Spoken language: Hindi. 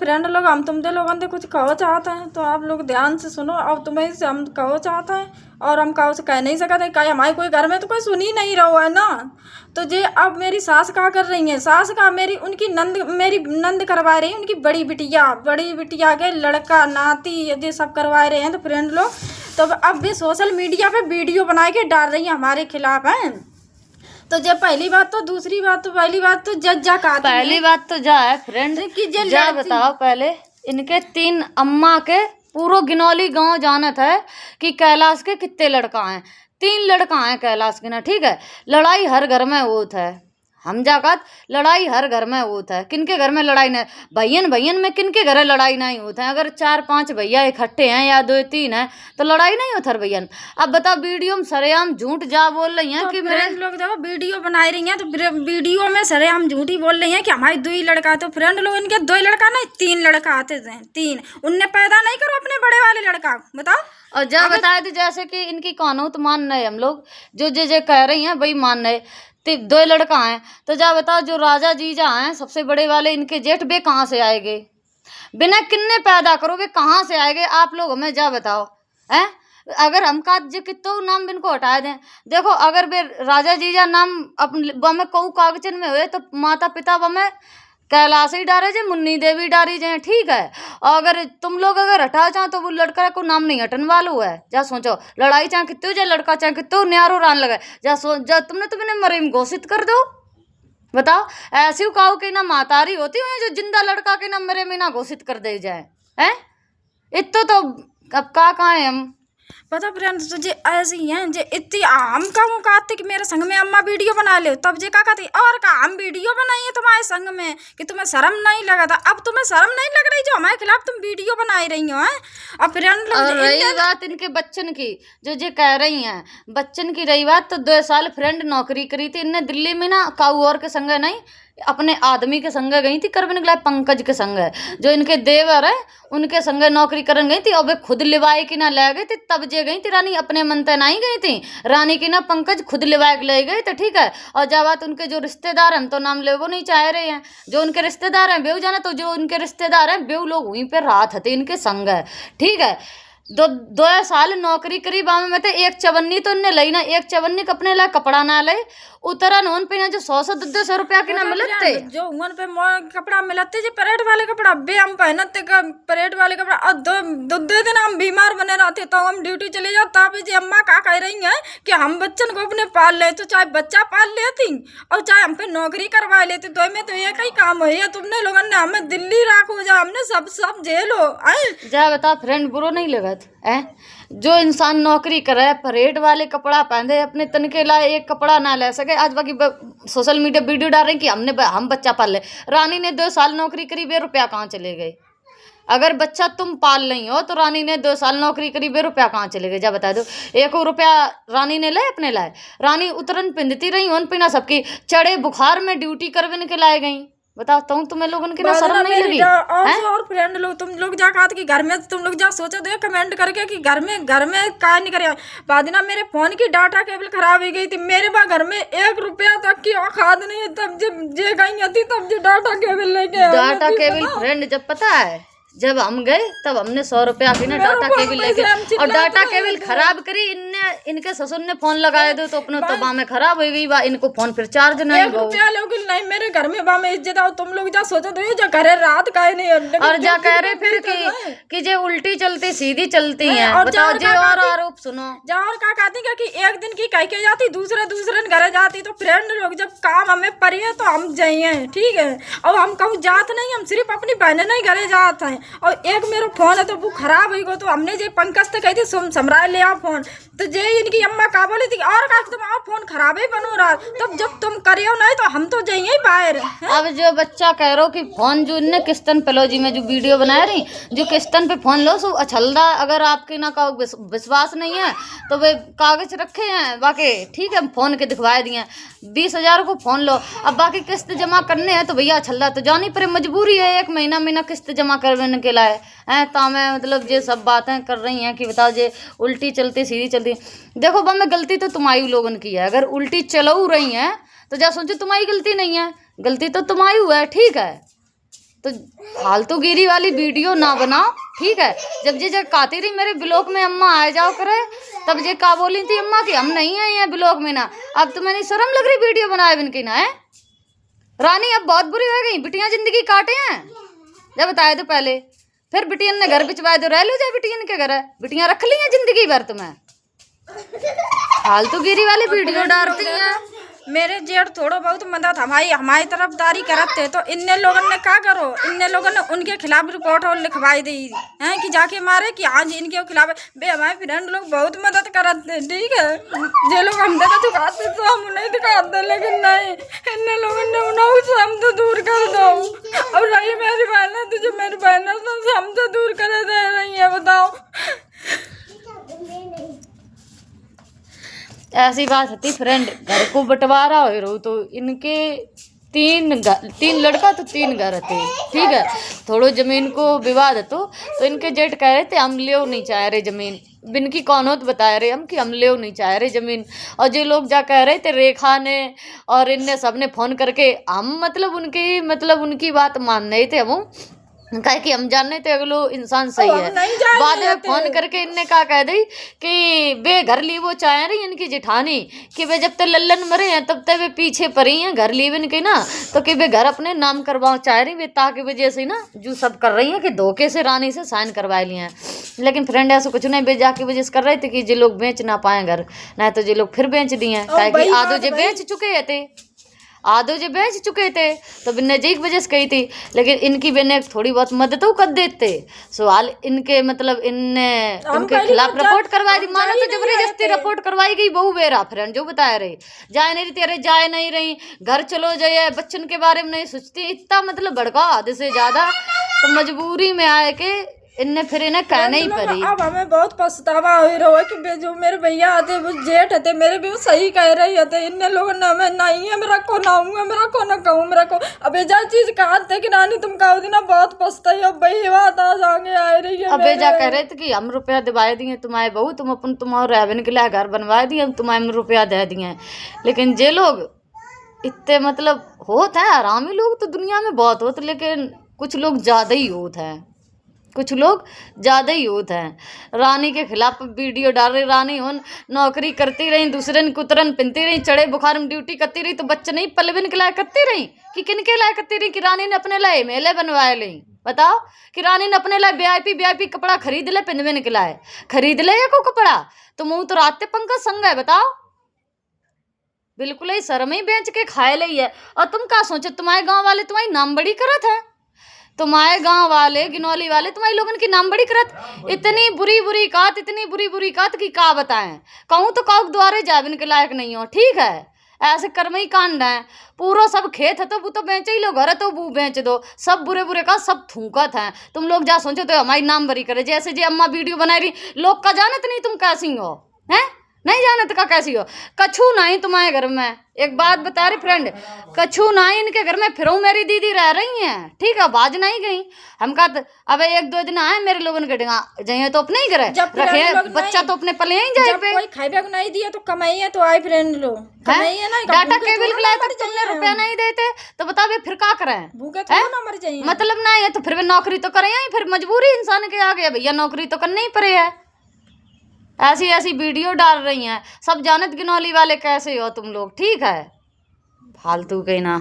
फ्रेंड लोग हम तुमसे लोगों से कुछ कहो चाहते हैं तो आप लोग ध्यान से सुनो। अब तुम्हें से हम कहो चाहते हैं और हम कहो से कह नहीं सकते, कहीं हमारे कोई घर में तो कोई सुन ही नहीं रहा है ना। तो जे अब मेरी सास क्या कर रही है, सास का मेरी उनकी नंद, मेरी नंद करवा रही है, उनकी बड़ी बिटिया के लड़का नाती ये सब करवा रहे हैं तो फ्रेंड लोग। तो अब भी सोशल मीडिया पे वीडियो बना के डाल रही है हमारे खिलाफ हैं। तो जब पहली बात, तो दूसरी बात, तो पहली बात तो जज्जा का पहली बात तो जा है फ्रेंड की जा बताओ पहले इनके 3 अम्मा के पूरा गिनौली गांव जानत है कि कैलाश के कितने लड़का हैं। 3 लड़का हैं कैलाश के ना, ठीक है। लड़ाई हर घर में होत है, हम जाकत लड़ाई हर घर में होता है। किनके घर में लड़ाई नहीं, भैयन में किनके घर लड़ाई नहीं होता है। अगर 4-5 भैया इकट्ठे हैं या 2-3 हैं तो लड़ाई नहीं होता भैयन। अब बताओ वीडियो में सरेआम झूठ जा बोल रही हैं कि मेरे लोग देखो वीडियो बना रही हैं तो वीडियो में सरेआम झूठी बोल रही हैं कि हमारे 2 लड़का। तो फ्रेंड लोग इनके 2 लड़का नहीं 3 लड़का आते थे, 3 उनने पैदा नहीं करो अपने बड़े वाले लड़का, बताओ। और जा बताए थे जैसे कि इनकी कानूत मान रहे हम लोग जो कह रही हैं भाई मान रहे 2 लड़का हैं। तो जा बताओ जो राजा जीजा हैं सबसे बड़े वाले, इनके जेठ बे कहाँ से आएंगे? बिना किन्ने पैदा करोगे कहाँ से आएंगे आप लोग हमें जा बताओ हैं। अगर हम का जो कितो नाम इनको हटा दें, देखो अगर बे राजा जीजा नाम अपने कऊ कागजन में हुए तो माता पिता में कैलाश ही डारे जे, मुन्नी देवी डारी जाए, ठीक है। और अगर तुम लोग अगर हटा चाहो तो वो लड़का को नाम नहीं हटन वालो है। जा सोचो लड़ाई चाहे कितने जाए लड़का चाहे कितने न्यारो रान लगे, जा तुमने तो मैंने मरे में घोषित कर दो। बताओ ऐसी कहो कि ना मातारी होती है जो जिंदा लड़का के ना मरे में ना घोषित कर दे जाए हैं। इतो तो अब कहाँ है हम पता फ्रेंड्स तुझे ऐसी हैं जे इतनी हम कहूँ कहते कि मेरे संग में अम्मा वीडियो बना ले, तब जे का कहती और का हम वीडियो बनाइए तुम्हारे संग में कि तुम्हें शर्म नहीं लगा था। अब तुम्हें शर्म नहीं लग रही जो हमारे खिलाफ तुम वीडियो बना रही हो हैं। और फ्रेंड रही बात इनके बच्चन की जो कह रही हैं बच्चन की रही बात, तो 2 साल फ्रेंड नौकरी करी थी इनने दिल्ली में ना, काऊ और के संग नहीं अपने आदमी के संग गई थी करने के लिए, पंकज के संग जो इनके देवर है उनके संग नौकरी करने गई थी। और वे खुद लिवाए की ना ले गई थी, तब जे गई थी रानी अपने मन तय नहीं गई थी रानी की ना, पंकज खुद लिवाए के ले गए थे, ठीक है। और जब बात उनके जो रिश्तेदार हैं तो नाम ले वो नहीं चाह रहे हैं, जो उनके रिश्तेदार हैं बेऊ जाना, तो जो उनके रिश्तेदार हैं बेऊ लोग वहीं पर रात थे इनके संग है, ठीक है। 2 साल नौकरी करी बामे में, 1 चवन्नी तो उनने लई ना, 1 चवन्नी के अपने ला कपड़ा ना ले उतरा नोन पे ना जो 100-200 रुपया की ना मिलते, जो उन पे कपड़ा मिलते जो परेड वाले कपड़ा बे हम पहनते परेड वाले कपड़ा। और 2 दिन हम बीमार बने रहते तो हम ड्यूटी चले जाते। तब जी अम्मा क्या कह रही हैं कि हम बच्चन को अपने पाल ले, तो चाहे बच्चा पाल लेती और चाहे हम पे नौकरी करवा लेती, तो में तो एक ही काम है तुमने लोगों ने हमें दिल्ली राखो जा, हमने सब जेल हो जा बता फ्रेंड बुरो नहीं लगत है। जो इंसान नौकरी करे परेड वाले कपड़ा पहने अपने तन के लाए 1 कपड़ा ना ले सके, आज बाकी सोशल मीडिया वीडियो डाल रहे हैं कि हम बच्चा पाल ले। रानी ने 2 साल नौकरी करी, 2 रुपया कहाँ चले गए? अगर बच्चा तुम पाल नहीं हो तो रानी ने 2 साल नौकरी करी, 2 रुपया कहाँ चले गए? जा बता दो। 1 रुपया रानी ने ले अपने लाए, रानी उतरन पिंधती रही उन पिना सबकी चढ़े बुखार में ड्यूटी करने के लाए गई। बताओ तुम्हें लोगों की ना शर्म नहीं लगी? और फ्रेंड लोग तुम लोग जा कहा कि घर में तुम लोग जा सोचो दो कमेंट करके कि घर में काय नहीं करे। बाद ना मेरे फोन की डाटा केबल खराब हो गई थी, मेरे पास घर में 1 रुपया तक की औकात नहीं है। तब जब जे गई थी तब जो डाटा केबल लेके डाटा केबल फ्रेंड जब पता है जब हम गए तब हमने 100 रुपया की ना डाटा केबल लेके, और डाटा केबल खराब करी इनके ससुर ने फोन लगाए दो तो अपने तो बामे खराब हो गई, इनको फोन फिर चार्ज नहीं गो नहीं मेरे घर में बामे इज्जत आओ। तुम लोग जा सोचो तो जो घरे रात का नहीं, और जा कह रहे फिर कि जे उल्टी चलती सीधी चलती हैं। बताओ जे और आरोप सुनो जा और क्या कहती कि एक दिन की कह के जाती दूसरे घरे जाती। तो फ्रेंड लोग जब काम हमें पड़ी है तो हम जाइए, ठीक है। और हम कहूँ जात नहीं, हम सिर्फ अपनी बहने नहीं घरे जाते हैं। और एक मेरा फोन है तो वो खराब हुई गो, तो हमने जे पंकज से कही थी समराय ले आओ फोन, तो जे इनकी अम्मा का बोली थी और का तुम आओ फोन खराब ही बनो रहा, तब जब तुम करियो नहीं तो हम तो जाइए बाहर। अब जो बच्चा कह रहा हो कि फोन जो इनने किस्तन पेलोजी में जो वीडियो बना रही जो किस्तन पे फोन लो सो अछलदा, अगर आपके ना का विश्वास नहीं है तो वे कागज रखे हैं बाकी, ठीक है फोन के दिखवाए दिए 20,000 को फोन लो। अब बाकी किस्त जमा करने हैं तो भैया अछलदा तो जानी पर मजबूरी है, 1 महीना किस्त जमा करने के लाए हैं। तो मैं मतलब ये सब बातें कर रही हैं कि बताओ जे उल्टी चलती सीधी चलती। देखो बम गलती तो तुम्हारी लोगन की है, अगर उल्टी चलो रही हैं तो जा सोचो तुम्हारी गलती नहीं है, गलती तो तुम्हारी हुआ है, ठीक है। तो फालतूगिरी वाली वीडियो ना बनाओ, ठीक है। जब जे कहती रही मेरे ब्लॉक में अम्मा आ जाओ करे, तब जे का बोली थी अम्मा कि हम नहीं आए हैं ब्लॉक में ना। अब तो मैंने शर्म लग रही वीडियो बनाए इनकी ना है। रानी अब बहुत बुरी हो गई, बिटियां जिंदगी काटे हैं जब बताए तो पहले, फिर बिटियन ने घर बिचवाए तो रह लो जाए बिटियन के घर है, बिटियां रख ली हैं जिंदगी भर। तुम्हें फालतूगिरी वाली वीडियो डालती हैं। मेरे जेठ थोड़ा बहुत मदद हमारी तरफदारी करते, तो इन्ने लोगों ने क्या करो, इन्ने लोगों ने उनके खिलाफ रिपोर्ट और लिखवाई दी है कि जाके मारे कि हाँ जी इनके खिलाफ। बे हमारे फ्रेंड लोग बहुत मदद करते, ठीक है। जे लोग हम देखा दिखाते तो हम नहीं दिखाते, लेकिन नहीं, इन्ने लोगों ने उन्हें हम तो दूर कर दो। अब रही मेरी बहन है, तुझे मेरी बहन है तो हम तो दूर करे दे रही है, बताओ। ऐसी बात होती फ्रेंड, घर को बंटवारा हो रहो तो इनके तीन लड़का तो 3 घर थे, ठीक है। थोड़ो जमीन को विवाद तो इनके जेठ कह रहे थे हम ले नहीं चाह रहे जमीन, बिन की कौनोत बता रहे हम कि हम ले नहीं चाह रहे जमीन। और जो लोग जा कह रहे थे रेखा ने और इनने सबने फोन करके हम उनकी बात मान रहे थे। हम कहे कि हम जानने थे अगलो इंसान सही है। बाद में फोन करके इनने कहा कह दी कि वे घर ली वो चाह रही इनकी जेठानी कि वे जब तक लल्लन मरे हैं तब तक वे पीछे पड़ी हैं घर ली इनके ना, तो कि वे घर अपने नाम करवाओ चाह रही वे, ताकि वजह से ना जो सब कर रही हैं कि धोखे से रानी से साइन करवा लिए हैं। लेकिन फ्रेंड ऐसा कुछ नहीं, बेजा की वजह से कर रहे थे कि जे लोग बेच ना पाए घर, ना तो जे लोग फिर बेच दिए हैं, ताकि आधो जे बेच चुके थे, आधो जो बेच चुके थे, तो बिन्ने जी की वजह से कही थी। लेकिन इनकी बिन्ने थोड़ी बहुत मदद कर देते। सवाल इनके इनने उनके खिलाफ रिपोर्ट करवाई थी, मानो तो जबरदस्ती रिपोर्ट करवाई गई। बहु बेरा फ्रेंड जो बताया रही जाए नहीं रही, तेरे जाए नहीं रही, घर चलो जाए, बच्चन के बारे में नहीं सोचती, इतना भड़का हद से ज्यादा। तो मजबूरी में आए के इनने फिर इन्हें कहना ही पड़ी। अब हमें बहुत पछतावा हो रहा है कि जो मेरे भैया आते वो जेठ थे मेरे भी वो सही कह रही थे। इन लोगों ने हमें नहीं है मेरा को ना हूँ मेरा को ना कहूँ मेरा को। अब जा चीज कहते कि नानी तुम कहो थी ना बहुत पछताई, अब भाई बात आज आगे आ रही है। अब जा कह रहे थे कि हम रुपया दिवाए दिए तुम्हारे बहू, तुम अपन तुम्हारे रहने के लिए घर बनवा दिए, हम तुम्हारे रुपया दे दिए। लेकिन जे लोग इतने होते हैं आरामी लोग तो दुनिया में बहुत होते, लेकिन कुछ लोग ज्यादा ही होते हैं, कुछ लोग ज़्यादा ही होते हैं। रानी के खिलाफ वीडियो डाल रही, रानी हो नौकरी करती रही, दूसरे ने कुतरन पिनती रही, चढ़े बुखार में ड्यूटी करती रही, तो बच्चे नहीं पलविन के लायक करती रही कि किन के लायक करती रही कि रानी ने अपने लाए मेले बनवाए ली। बताओ कि रानी ने अपने लाए वीआईपी कपड़ा खरीद ले, पिनविन के लाए खरीद ले या को कपड़ा, तो मुँह तो रात पंकज संग है। बताओ बिल्कुल ही शर्म ही बेच के खाए ली है। और तुम क्या सोचो, तुम्हारे गाँव वाले तुम्हारी नाम बड़ी करत है, तुम्हारे गांव वाले गिनौली वाले तुम्हारी लोगन की नाम बड़ी करत। इतनी बुरी कात, इतनी बुरी कात की का बताएं, कहूँ तो काउक द्वारे जाबिन के लायक नहीं हो, ठीक है। ऐसे कर्म ही कांड है, पूरा सब खेत है तो वो तो बेच ही लो, घर है तो वो बेच दो, सब बुरे का सब थूकत है। तुम लोग जा सोचो तो हमारी नाम बड़ी करे, जैसे जे अम्मा वीडियो बनाई रही, लोग का जानत नहीं तुम कैसी हो, हैं नहीं जानत का कैसी हो। कछू नहीं तुम्हारे घर में, एक बात बता रही फ्रेंड, कछू नहीं इनके घर में। फिर मेरी दीदी रह रही हैं, ठीक है, बाज नहीं गई। हम कहा अब 1-2 दिन आए मेरे लोगों के डेगा जाइए तो अपने ही घर रखे, बच्चा तो अपने पले ही जाए पे। कोई खाइबे को नहीं दिया तो कमाई है तो आई फ्रेंड लो कमाई है ना, डाटा केबल के लाए तो तुमने रुपया नहीं देते तो बताओ फिर क्या करें, भूखे तो ना मर जाइए। मतलब नहीं है तो फिर वे नौकरी तो करें, फिर मजबूरी इंसान के आ गया भैया नौकरी तो करनी ही पड़े है। ऐसी वीडियो डाल रही हैं, सब जानत गिनौली वाले कैसे हो तुम लोग, ठीक है, फालतू के ना।